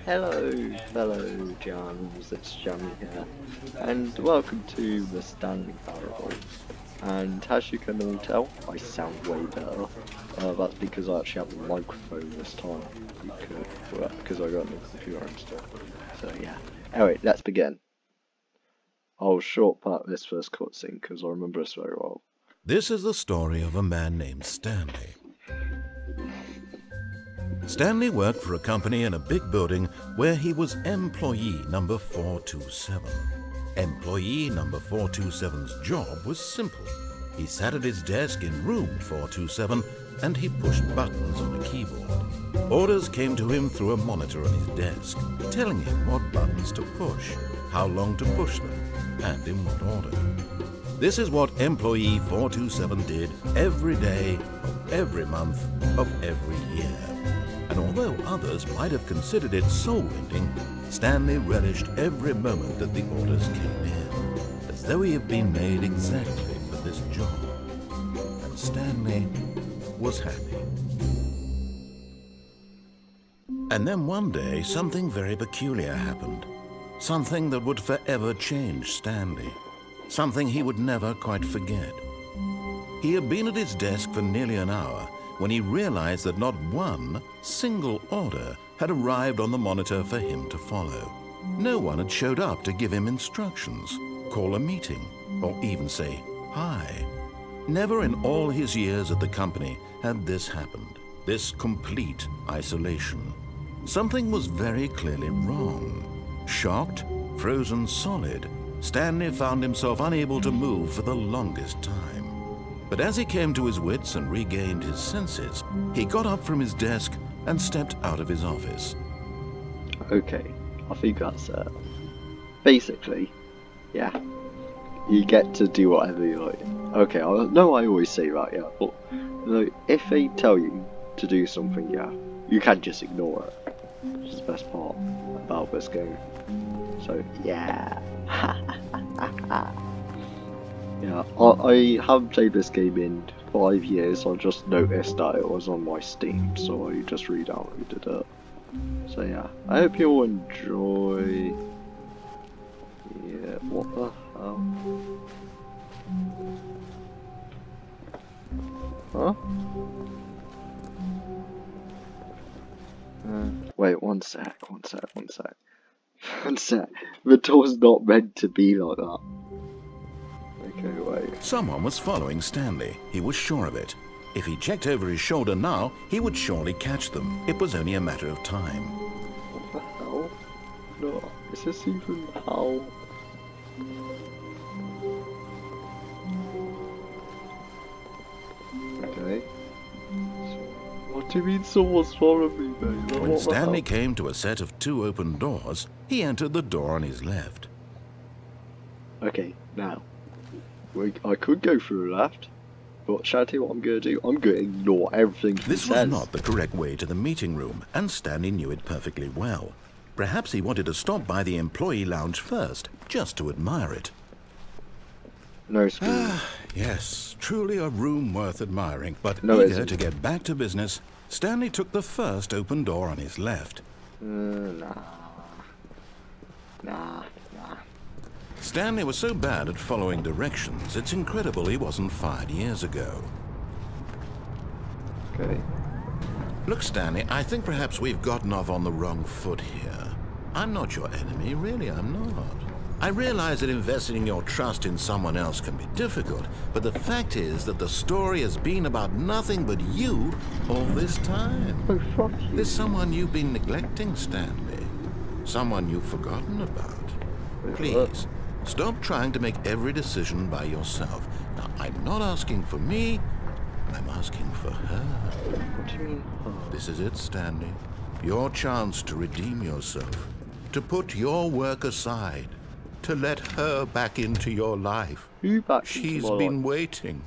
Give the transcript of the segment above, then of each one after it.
Hello, fellow Jams, it's Jammy here, and welcome to the Stanley Parable. And as you can all tell, I sound way better. That's because I actually have a microphone this time, because I got a new computer and stuff. So yeah. Anyway, let's begin. I'll short part this first cutscene because I remember this very well. This is the story of a man named Stanley. Stanley worked for a company in a big building where he was employee number 427. Employee number 427's job was simple. He sat at his desk in room 427 and he pushed buttons on a keyboard. Orders came to him through a monitor on his desk, telling him what buttons to push, how long to push them, and in what order. This is what employee 427 did every day of every month of every year. And although others might have considered it soul-rending, Stanley relished every moment that the orders came in, as though he had been made exactly for this job. And Stanley was happy. And then one day, something very peculiar happened. Something that would forever change Stanley. Something he would never quite forget. He had been at his desk for nearly an hour when he realized that not one single order had arrived on the monitor for him to follow. No one had showed up to give him instructions, call a meeting, or even say hi. Never in all his years at the company had this happened, this complete isolation. Something was very clearly wrong. Shocked, frozen solid, Stanley found himself unable to move for the longest time. But as he came to his wits and regained his senses, he got up from his desk and stepped out of his office. Okay, I think that's basically, yeah, you get to do whatever you like. Okay, I know I always say that, yeah, but if they tell you to do something, yeah, you can't just ignore it. It's the best part about this game. So, yeah. Yeah, I haven't played this game in 5 years. I just noticed that it was on my Steam, so I just re-downloaded it. So yeah, I hope you all enjoy. Yeah, what the hell? Huh? Wait, one sec. The door's not meant to be like that. Okay, wait. Someone was following Stanley. He was sure of it. If he checked over his shoulder now, he would surely catch them. It was only a matter of time. What the hell? No, is this even how? Okay. What do you mean someone's following me, mate? When Stanley came to a set of 2 open doors, he entered the door on his left. Okay, now. I could go through left, but shall I tell you what I'm going to do? I'm going to ignore everything he says. This was not the correct way to the meeting room, and Stanley knew it perfectly well. Perhaps he wanted to stop by the employee lounge first, just to admire it. No screen. Ah, yes, truly a room worth admiring, but no, eager to get back to business, Stanley took the first open door on his left. Nah. Stanley was so bad at following directions, it's incredible he wasn't fired years ago. Okay. Look, Stanley, I think perhaps we've gotten off on the wrong foot here. I'm not your enemy, really, I'm not. I realize that investing your trust in someone else can be difficult, but the fact is that the story has been about nothing but you all this time. Oh, fuck you. There's someone you've been neglecting, Stanley. Someone you've forgotten about. Please, stop trying to make every decision by yourself. Now, I'm not asking for me, I'm asking for her. What do you mean, her? This is it, Stanley. Your chance to redeem yourself. To put your work aside. To let her back into your life. Who back She's into my been life? waiting.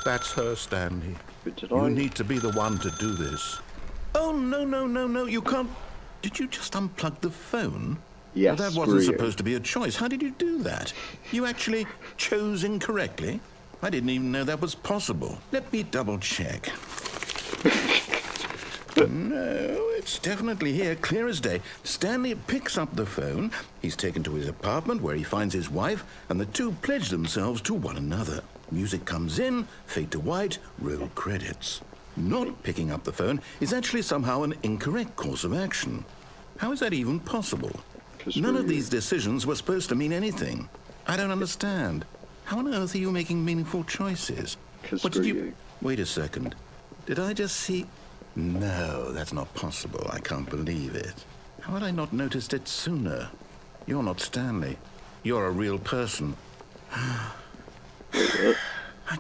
That's her, Stanley. But did You need to be the one to do this. Oh, no, you can't. Did you just unplug the phone? Yes, Well, that wasn't supposed to be a choice. How did you do that? You actually chose incorrectly? I didn't even know that was possible. Let me double check. No, it's definitely here, clear as day. Stanley picks up the phone. He's taken to his apartment where he finds his wife, and the two pledge themselves to one another. Music comes in, fade to white, roll credits. Not picking up the phone is actually somehow an incorrect course of action. How is that even possible? None of these decisions were supposed to mean anything. I don't understand. How on earth are you making meaningful choices? What did you... Wait a second. Did I just see... No, that's not possible. I can't believe it. How had I not noticed it sooner? You're not Stanley. You're a real person. I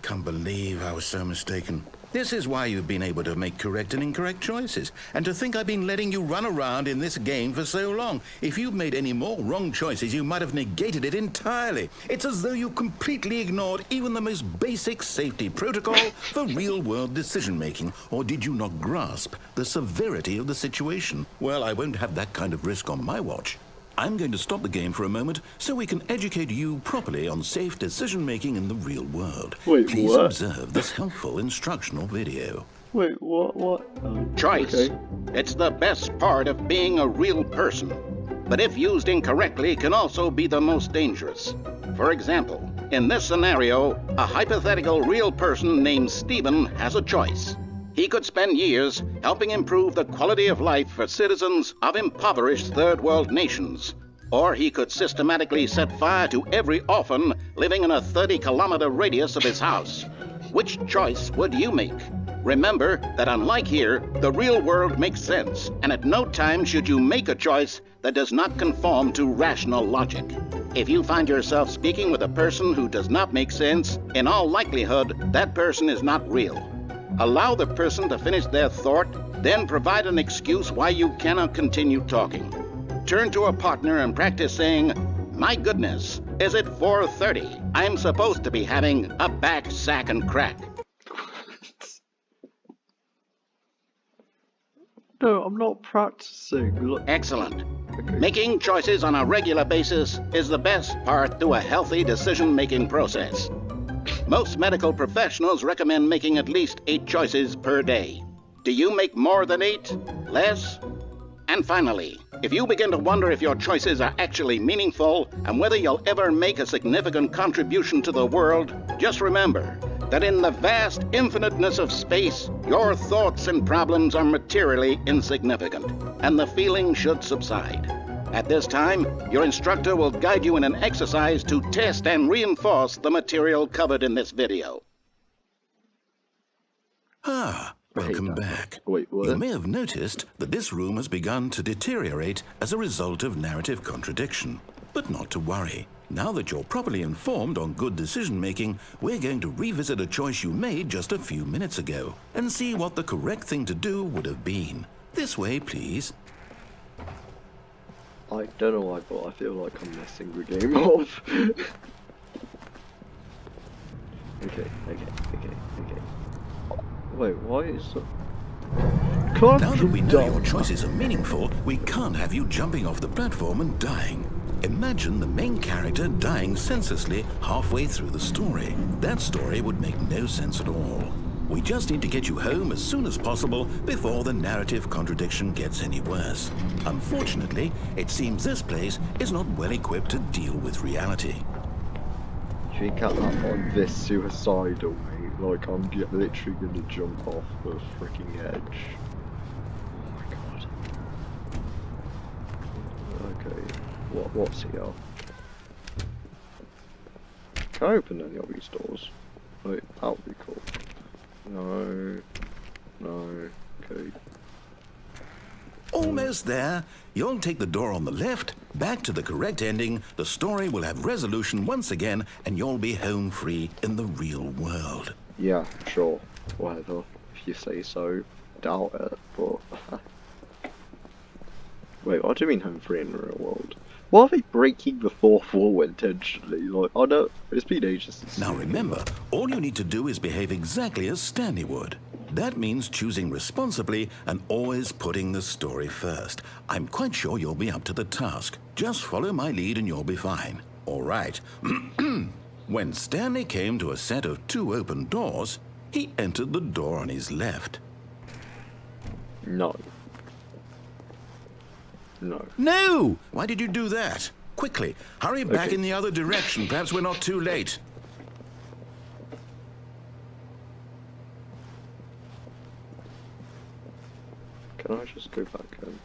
can't believe I was so mistaken. This is why you've been able to make correct and incorrect choices. And to think I've been letting you run around in this game for so long. If you'd made any more wrong choices, you might have negated it entirely. It's as though you completely ignored even the most basic safety protocol for real-world decision-making. Or did you not grasp the severity of the situation? Well, I won't have that kind of risk on my watch. I'm going to stop the game for a moment so we can educate you properly on safe decision-making in the real world. Wait, Please what? observe this helpful instructional video. Wait, what? Choice. Okay. It's the best part of being a real person. But if used incorrectly, can also be the most dangerous. For example, in this scenario, a hypothetical real person named Stephen has a choice. He could spend years helping improve the quality of life for citizens of impoverished third world nations. Or he could systematically set fire to every orphan living in a 30-kilometer radius of his house. Which choice would you make? Remember that unlike here, the real world makes sense, and at no time should you make a choice that does not conform to rational logic. If you find yourself speaking with a person who does not make sense, in all likelihood, that person is not real. Allow the person to finish their thought, then provide an excuse why you cannot continue talking. Turn to a partner and practice saying, "My goodness, is it 4:30? I'm supposed to be having a back, sack, and crack." No, I'm not practicing. Look. Excellent. Okay. Making choices on a regular basis is the best part to a healthy decision-making process. Most medical professionals recommend making at least 8 choices per day. Do you make more than 8? Less? And finally, if you begin to wonder if your choices are actually meaningful and whether you'll ever make a significant contribution to the world, just remember that in the vast infiniteness of space, your thoughts and problems are materially insignificant, and the feeling should subside. At this time, your instructor will guide you in an exercise to test and reinforce the material covered in this video. Welcome back. Wait, what? You may have noticed that this room has begun to deteriorate as a result of narrative contradiction. But not to worry. Now that you're properly informed on good decision-making, we're going to revisit a choice you made just a few minutes ago and see what the correct thing to do would have been. This way, please. I don't know why, but I feel like I'm messing the game off. Okay. Wait, why is that? Now that we know your choices are meaningful, we can't have you jumping off the platform and dying. Imagine the main character dying senselessly halfway through the story. That story would make no sense at all. We just need to get you home as soon as possible before the narrative contradiction gets any worse. Unfortunately, it seems this place is not well equipped to deal with reality. Do you think I'm on this suicidal, mate? Like, I'm literally gonna jump off the freaking edge. Oh my god. Okay, what's here? Can I open any of these doors? Wait, that would be cool. No, okay. Almost there. You'll take the door on the left, back to the correct ending, the story will have resolution once again, and you'll be home free in the real world. Yeah, sure. Whatever. If you say so. Doubt it, but... Wait, what do you mean home free in the real world? Why are they breaking the fourth wall intentionally? Like, I know, it's been ages since... Now remember, all you need to do is behave exactly as Stanley would. That means choosing responsibly and always putting the story first. I'm quite sure you'll be up to the task. Just follow my lead and you'll be fine. All right. When Stanley came to a set of 2 open doors, he entered the door on his left. No. No. No! Why did you do that? Quickly, hurry back Okay. in the other direction. Perhaps we're not too late. Can I just go back in?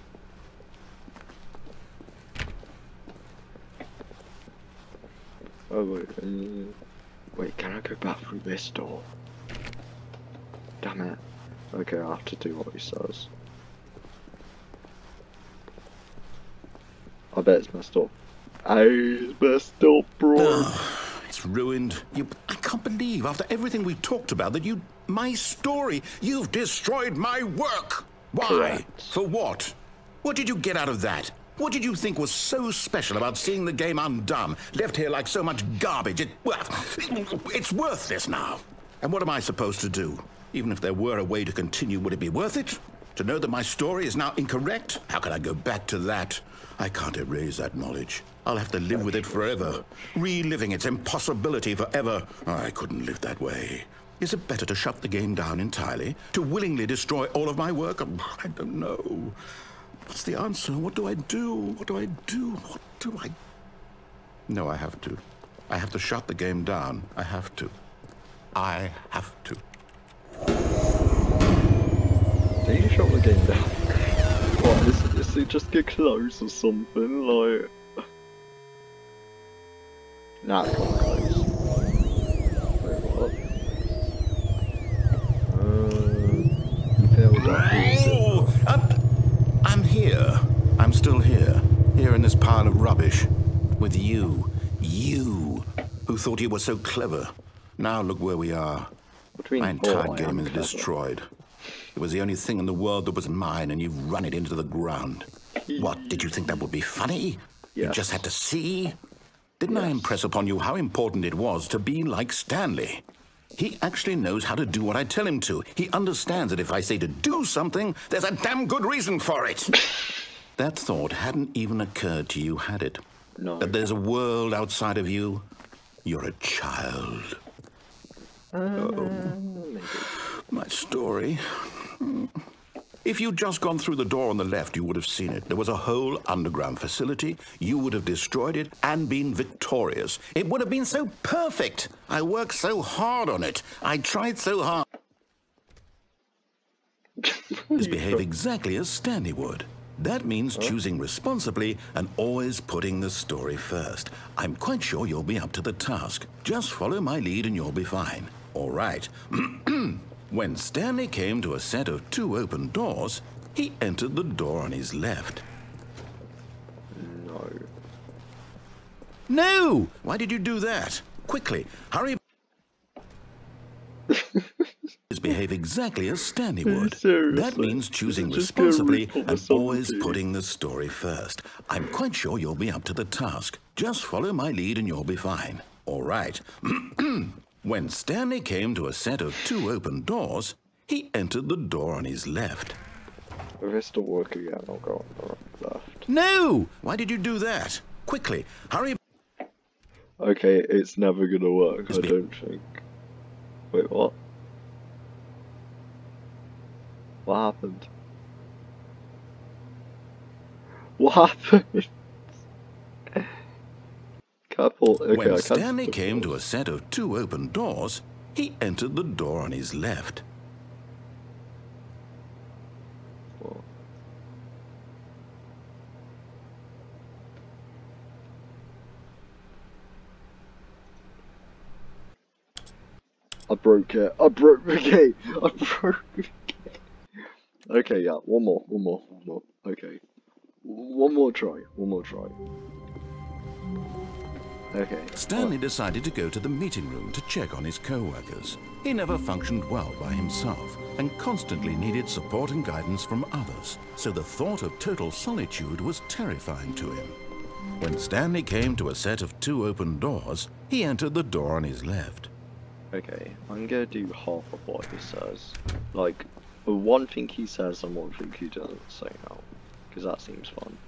Oh wait, wait, can I go back through this door? Damn it. Okay, I have to do what he says. I bet it's messed up. It's messed up, bro. It's ruined. I can't believe, after everything we talked about, that my story, you've destroyed my work. Why? Correct. For what? What did you get out of that? What did you think was so special about seeing the game undone, left here like so much garbage? It's worthless now. And what am I supposed to do? Even if there were a way to continue, would it be worth it? To know that my story is now incorrect? How can I go back to that? I can't erase that knowledge. I'll have to live with it forever, reliving its impossibility forever. I couldn't live that way. Is it better to shut the game down entirely? To willingly destroy all of my work? I don't know. What's the answer? What do I do? What do I do? What do I... No, I have to. I have to shut the game down. I have to. I have to. Did you shut the game down? What, is it just get close or something? Like... Nah, it can't close. Wait, what? Failed that. I'm here. I'm still here. Here in this pile of rubbish. With you. You. Who thought you were so clever. Now look where we are. My entire game is destroyed. It was the only thing in the world that was mine, and you've run it into the ground. What, did you think that would be funny? Yes. You just had to see? Didn't I impress upon you how important it was to be like Stanley? He actually knows how to do what I tell him to. He understands that if I say to do something, there's a damn good reason for it. That thought hadn't even occurred to you, had it? No. That there's a world outside of you? You're a child. Maybe. My story. If you'd just gone through the door on the left, you would have seen it. There was a whole underground facility. You would have destroyed it and been victorious. It would have been so perfect. I worked so hard on it. I tried so hard. Just behave exactly as Stanley would. That means choosing responsibly and always putting the story first. I'm quite sure you'll be up to the task. Just follow my lead and you'll be fine. All right. When Stanley came to a set of 2 open doors, he entered the door on his left. No. No! Why did you do that? Quickly, hurry. Behave exactly as Stanley would. Seriously? That means choosing Just get a responsibly report and or always something. putting the story first. I'm quite sure you'll be up to the task. Just follow my lead and you'll be fine. All right. When Stanley came to a set of 2 open doors, he entered the door on his left. If it's still working again, I'll go on the left. No! Why did you do that? Quickly, hurry. Okay, it's never gonna work, I don't think. Wait, what? What happened? What happened? Careful. Okay, When I can't Stanley stop came this. to a set of 2 open doors, he entered the door on his left. What? I broke it. I broke the gate. I broke the gate. Okay, yeah. One more. Okay. One more try. Okay. Stanley decided to go to the meeting room to check on his co-workers. He never functioned well by himself and constantly needed support and guidance from others, so the thought of total solitude was terrifying to him. When Stanley came to a set of 2 open doors, he entered the door on his left. Okay, I'm gonna do half of what he says. Like, one thing he says and one thing he doesn't say now. Because that seems fun.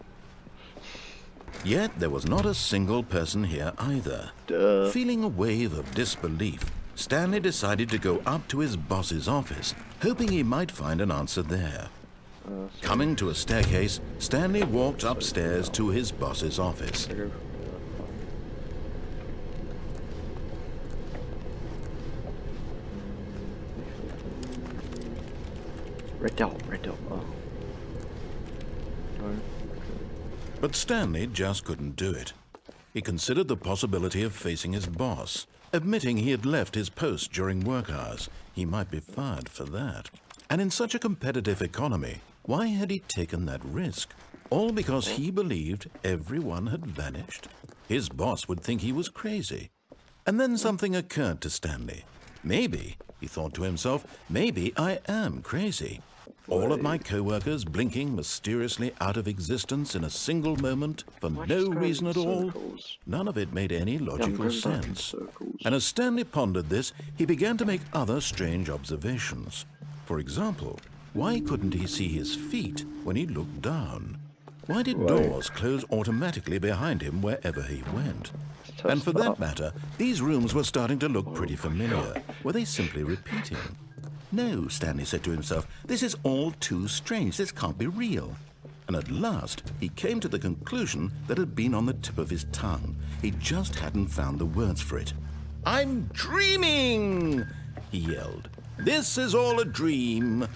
Yet there was not a single person here either. Duh. Feeling a wave of disbelief, Stanley decided to go up to his boss's office, hoping he might find an answer there. Coming to a staircase, Stanley walked upstairs to his boss's office. Red dot, oh. No. But Stanley just couldn't do it. He considered the possibility of facing his boss, admitting he had left his post during work hours. He might be fired for that. And in such a competitive economy, why had he taken that risk? All because he believed everyone had vanished? His boss would think he was crazy. And then something occurred to Stanley. Maybe, he thought to himself, maybe I am crazy. All of my co-workers blinking mysteriously out of existence in a single moment for no reason at all. None of it made any logical sense. And as Stanley pondered this, he began to make other strange observations. For example, why couldn't he see his feet when he looked down? Why did doors close automatically behind him wherever he went? And for that matter, these rooms were starting to look pretty familiar. Were they simply repeating? No, Stanley said to himself, this is all too strange. This can't be real. And at last, he came to the conclusion that had been on the tip of his tongue. He just hadn't found the words for it. I'm dreaming, he yelled. This is all a dream.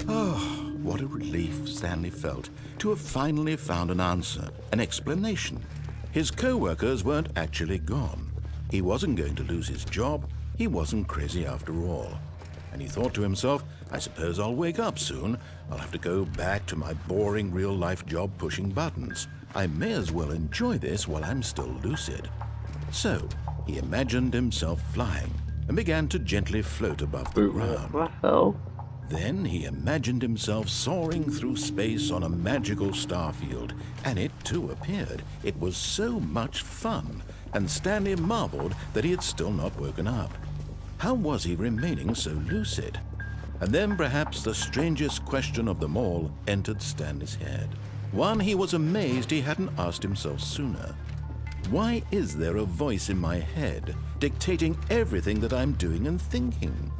Oh, what a relief Stanley felt to have finally found an answer, an explanation. His co-workers weren't actually gone. He wasn't going to lose his job. He wasn't crazy after all. And he thought to himself, I suppose I'll wake up soon. I'll have to go back to my boring real-life job pushing buttons. I may as well enjoy this while I'm still lucid. So, he imagined himself flying and began to gently float above the ground. What the hell? Then he imagined himself soaring through space on a magical starfield, and it too appeared. It was so much fun, and Stanley marveled that he had still not woken up. How was he remaining so lucid? And then perhaps the strangest question of them all entered Stanley's head. One he was amazed he hadn't asked himself sooner. Why is there a voice in my head dictating everything that I'm doing and thinking?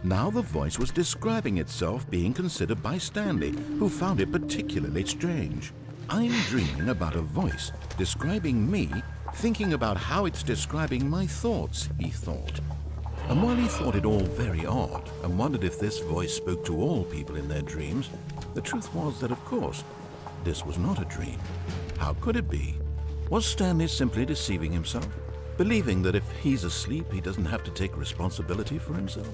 Now the voice was describing itself being considered by Stanley, who found it particularly strange. I'm dreaming about a voice describing me, thinking about how it's describing my thoughts, he thought. And while he thought it all very odd and wondered if this voice spoke to all people in their dreams, the truth was that, of course, this was not a dream. How could it be? Was Stanley simply deceiving himself, believing that if he's asleep, he doesn't have to take responsibility for himself?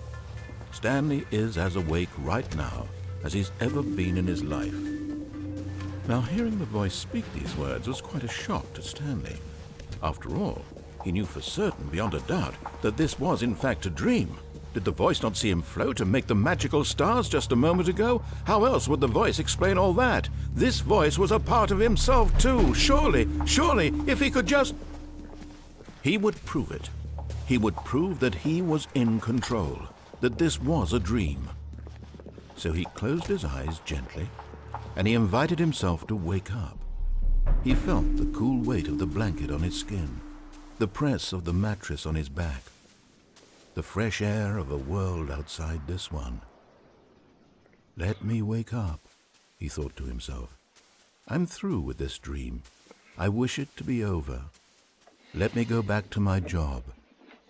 Stanley is as awake right now as he's ever been in his life. Now, hearing the voice speak these words was quite a shock to Stanley. After all, he knew for certain, beyond a doubt, that this was in fact a dream. Did the voice not see him float and make the magical stars just a moment ago? How else would the voice explain all that? This voice was a part of himself too. Surely, if he could just... He would prove it. He would prove that he was in control, that this was a dream. So he closed his eyes gently, and he invited himself to wake up. He felt the cool weight of the blanket on his skin, the press of the mattress on his back, the fresh air of a world outside this one. Let me wake up, he thought to himself. I'm through with this dream. I wish it to be over. Let me go back to my job.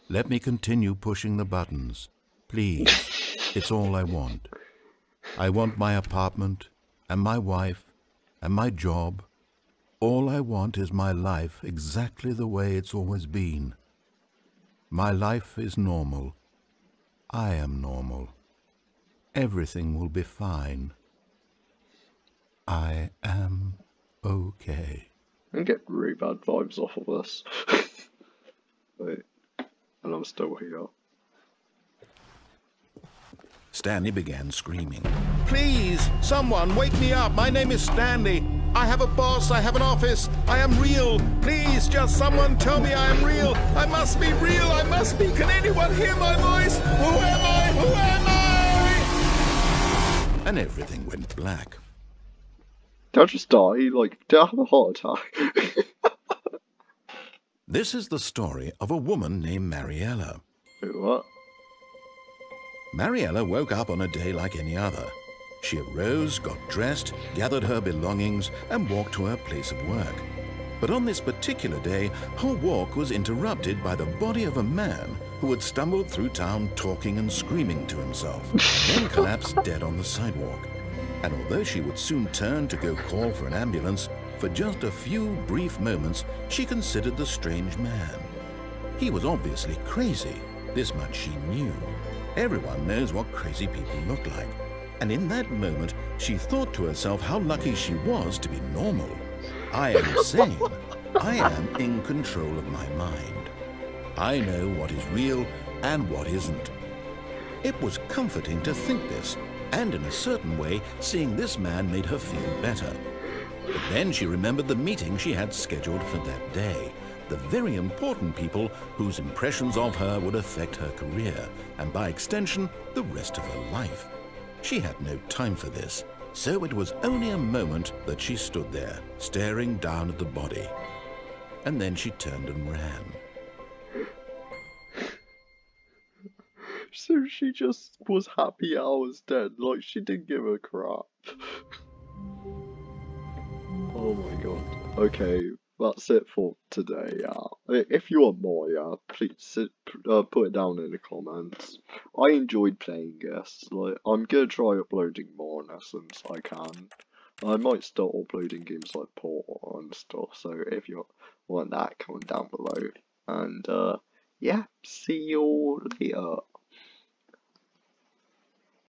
Let me continue pushing the buttons. Please, it's all I want. I want my apartment, and my wife, and my job. All I want is my life exactly the way it's always been. My life is normal. I am normal. Everything will be fine. I am okay. I get really bad vibes off of this. Wait, and I'm still here. Stanley began screaming. Please, someone, wake me up. My name is Stanley. I have a boss. I have an office. I am real. Please, just someone tell me I am real. I must be real. I must be. Can anyone hear my voice? Who am I? Who am I? And everything went black. Did I just die? Like, did I have a heart attack? This is the story of a woman named Wait, what? Mariella woke up on a day like any other. She arose, got dressed, gathered her belongings, and walked to her place of work. But on this particular day, her walk was interrupted by the body of a man who had stumbled through town talking and screaming to himself, then collapsed dead on the sidewalk. And although she would soon turn to go call for an ambulance, for just a few brief moments she considered the strange man. He was obviously crazy, this much she knew. Everyone knows what crazy people look like. And in that moment, she thought to herself how lucky she was to be normal. I am sane. I am in control of my mind. I know what is real and what isn't. It was comforting to think this, and in a certain way, seeing this man made her feel better. But then she remembered the meeting she had scheduled for that day, the very important people whose impressions of her would affect her career, and by extension, the rest of her life. She had no time for this, so it was only a moment that she stood there, staring down at the body. And then she turned and ran. So she just was happy I was dead, like she didn't give a crap. Oh my god. Okay, that's it for today, If you want more, please put it down in the comments. I enjoyed playing this. Like, I'm gonna try uploading more in essence I can. I might start uploading games like Portal and stuff, so if you want that, comment down below. And, yeah, see you all later.